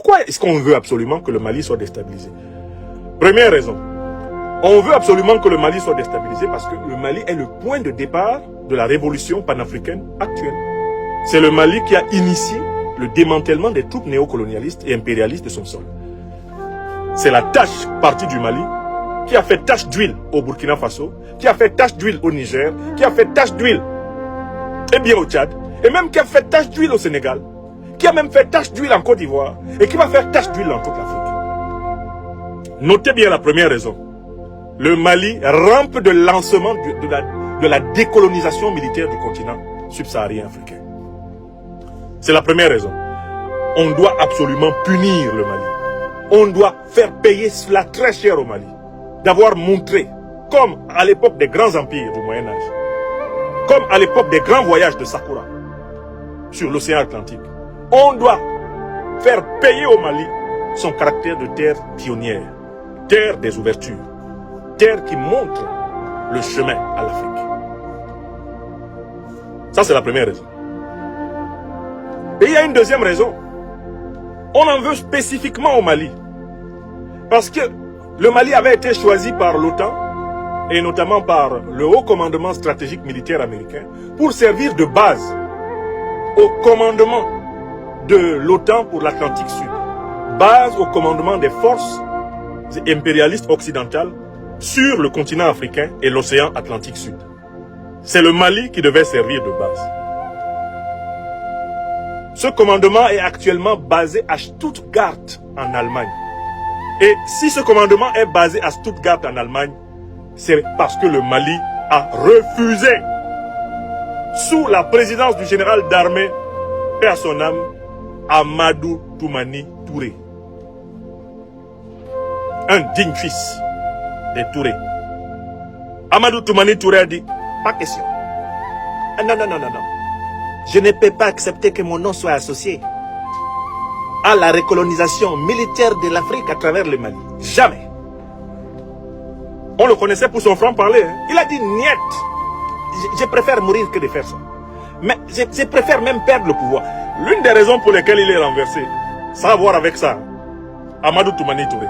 Pourquoi est-ce qu'on veut absolument que le Mali soit déstabilisé? Première raison. On veut absolument que le Mali soit déstabilisé parce que le Mali est le point de départ de la révolution panafricaine actuelle. C'est le Mali qui a initié le démantèlement des troupes néocolonialistes et impérialistes de son sol. C'est la tâche partie du Mali qui a fait tache d'huile au Burkina Faso, qui a fait tache d'huile au Niger, qui a fait tache d'huile et bien au Tchad, et même qui a fait tache d'huile au Sénégal, qui a même fait tache d'huile en Côte d'Ivoire, et qui va faire tache d'huile dans toute l'Afrique. Notez bien la première raison. Le Mali rampe de lancement de la décolonisation militaire du continent subsaharien africain. C'est la première raison. On doit absolument punir le Mali. On doit faire payer cela très cher au Mali. D'avoir montré, comme à l'époque des grands empires du Moyen-Âge, comme à l'époque des grands voyages de Sakura sur l'océan Atlantique, on doit faire payer au Mali son caractère de terre pionnière, terre des ouvertures, terre qui montre le chemin à l'Afrique. Ça, c'est la première raison. Et il y a une deuxième raison. On en veut spécifiquement au Mali. Parce que le Mali avait été choisi par l'OTAN, et notamment par le Haut Commandement Stratégique Militaire américain, pour servir de base au commandement de l'OTAN pour l'Atlantique Sud. Base au commandement des forces impérialistes occidentales sur le continent africain et l'océan Atlantique Sud. C'est le Mali qui devait servir de base. Ce commandement est actuellement basé à Stuttgart en Allemagne. Et si ce commandement est basé à Stuttgart en Allemagne, c'est parce que le Mali a refusé, sous la présidence du général d'armée, paix à son âme, Amadou Toumani Touré. Un digne fils des Touré. Amadou Toumani Touré a dit, pas question. Ah non, non, non, non, non. Je ne peux pas accepter que mon nom soit associé à la recolonisation militaire de l'Afrique à travers le Mali. Jamais. On le connaissait pour son franc-parler. Hein. Il a dit, niet. Je préfère mourir que de faire ça. Mais je préfère même perdre le pouvoir. L'une des raisons pour lesquelles il est renversé, ça a à voir avec ça. Amadou Toumani Touré.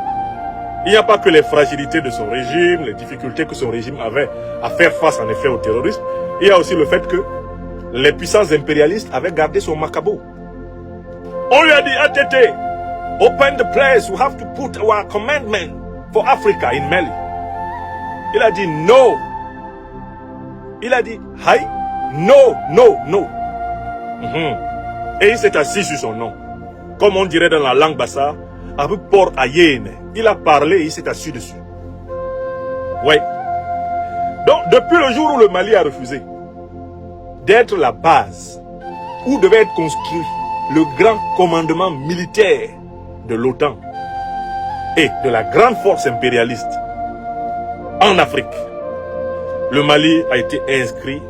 Il n'y a pas que les fragilités de son régime, les difficultés que son régime avait à faire face en effet au terrorisme. Il y a aussi le fait que les puissances impérialistes avaient gardé son macabo. On lui a dit, ATT, open the place, we have to put our commandment for Africa in Mali. Il a dit no. Il a dit, hi, no, no, no. Et il s'est assis sur son nom. Comme on dirait dans la langue bassa, avec port ayene. Il a parlé et il s'est assis dessus. Oui. Donc, depuis le jour où le Mali a refusé d'être la base où devait être construit le grand commandement militaire de l'OTAN et de la grande force impérialiste en Afrique, le Mali a été inscrit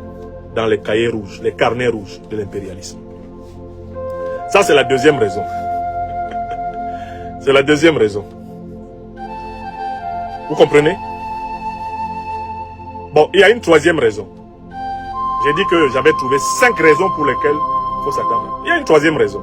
dans les cahiers rouges, les carnets rouges de l'impérialisme. Ça, c'est la deuxième raison. C'est la deuxième raison. Vous comprenez? Bon, il y a une troisième raison. J'ai dit que j'avais trouvé 5 raisons pour lesquelles il faut s'attendre. Il y a une troisième raison.